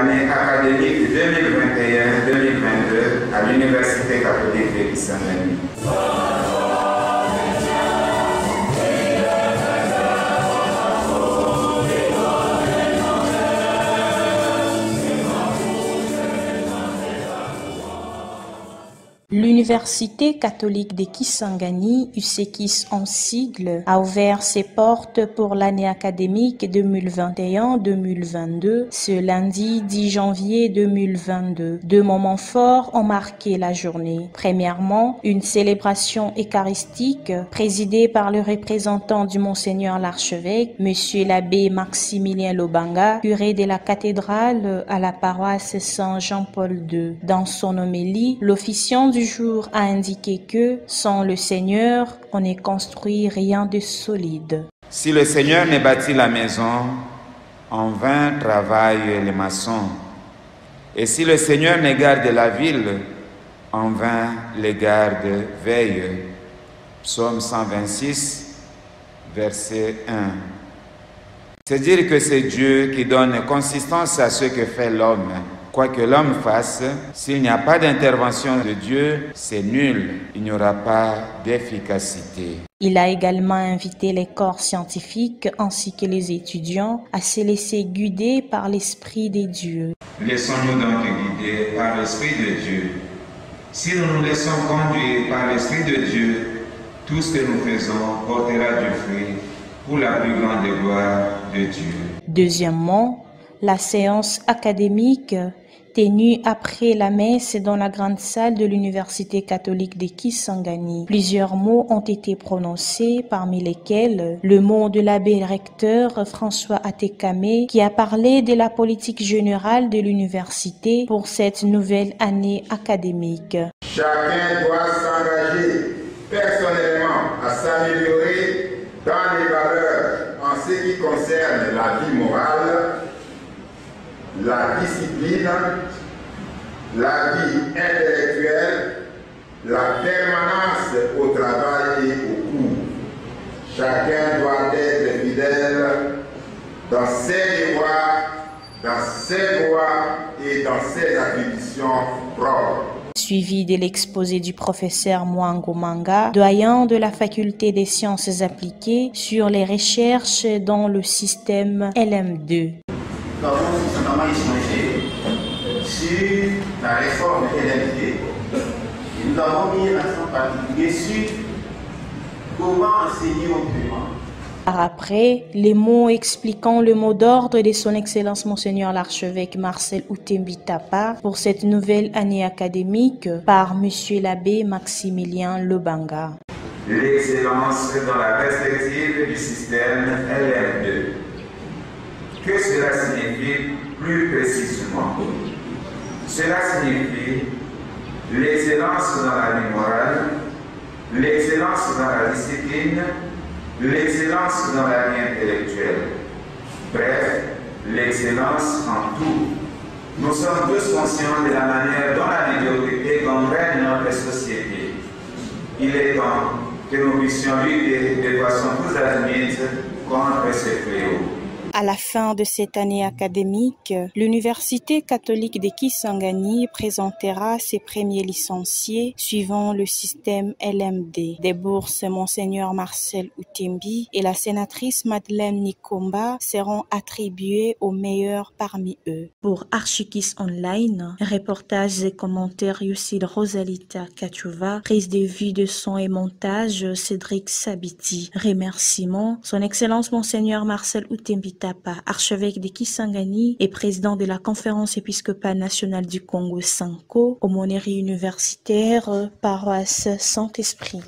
l'année académique 2021-2022 à l'Université catholique de Kisangani. L'Université catholique de Kisangani, UCKIS en sigle, a ouvert ses portes pour l'année académique 2021-2022 ce lundi 10 janvier 2022. Deux moments forts ont marqué la journée. Premièrement, une célébration eucharistique présidée par le représentant du Monseigneur l'archevêque, Monsieur l'abbé Maximilien Lobanga, curé de la cathédrale à la paroisse Saint-Jean-Paul II. Dans son homélie, l'officiant du jour a indiqué que, sans le Seigneur, on ne construit rien de solide. Si le Seigneur ne bâtit la maison, en vain travaillent les maçons. Et si le Seigneur ne garde la ville, en vain les gardes veillent. Psaume 126, verset 1. C'est dire que c'est Dieu qui donne consistance à ce que fait l'homme. Quoi que l'homme fasse, s'il n'y a pas d'intervention de Dieu, c'est nul. Il n'y aura pas d'efficacité. Il a également invité les corps scientifiques ainsi que les étudiants à se laisser guider par l'Esprit de Dieu. Laissons-nous donc guider par l'Esprit de Dieu. Si nous nous laissons conduire par l'Esprit de Dieu, tout ce que nous faisons portera du fruit pour la plus grande gloire de Dieu. Deuxièmement, la séance académique tenue après la messe dans la grande salle de l'Université catholique de Kisangani. Plusieurs mots ont été prononcés, parmi lesquels le mot de l'abbé recteur François Atekame qui a parlé de la politique générale de l'université pour cette nouvelle année académique. Chacun doit s'engager personnellement à s'améliorer dans les valeurs en ce qui concerne la vie morale, la discipline, la vie intellectuelle, la permanence au travail et au cours. Chacun doit être fidèle dans ses devoirs, dans ses droits et dans ses attributions propres. Suivi de l'exposé du professeur Mwango Manga, doyen de la faculté des sciences appliquées sur les recherches dans le système LM2. Nous avons justement échangé sur la réforme LMD et nous avons mis l'accent particulier sur comment enseigner autrement. Par après, les mots expliquant le mot d'ordre de son Excellence Monseigneur l'archevêque Marcel Outembi Tapa pour cette nouvelle année académique par Monsieur l'abbé Maximilien Lobanga. L'excellence dans la perspective du système LM2. Que cela signifie plus précisément? Cela signifie l'excellence dans la vie morale, l'excellence dans la discipline, l'excellence dans la vie intellectuelle. Bref, l'excellence en tout. Nous sommes tous conscients de la manière dont la médiocrité gangrène notre société. Il est temps que nous puissions lutter de façon plus admise contre ce fléau. À la fin de cette année académique, l'Université catholique de Kisangani présentera ses premiers licenciés suivant le système LMD. Des bourses Monseigneur Marcel Outembi et la sénatrice Madeleine Nikomba seront attribuées aux meilleurs parmi eux. Pour Archikis Online, reportages et commentaires Yusid Rosalita Kachouva, prise de vue de son et montage Cédric Sabiti. Remerciements, son Excellence Monseigneur Marcel Outembi Tapa, archevêque de Kisangani et président de la Conférence épiscopale nationale du Congo Sanko, aumônerie universitaire, paroisse Saint-Esprit.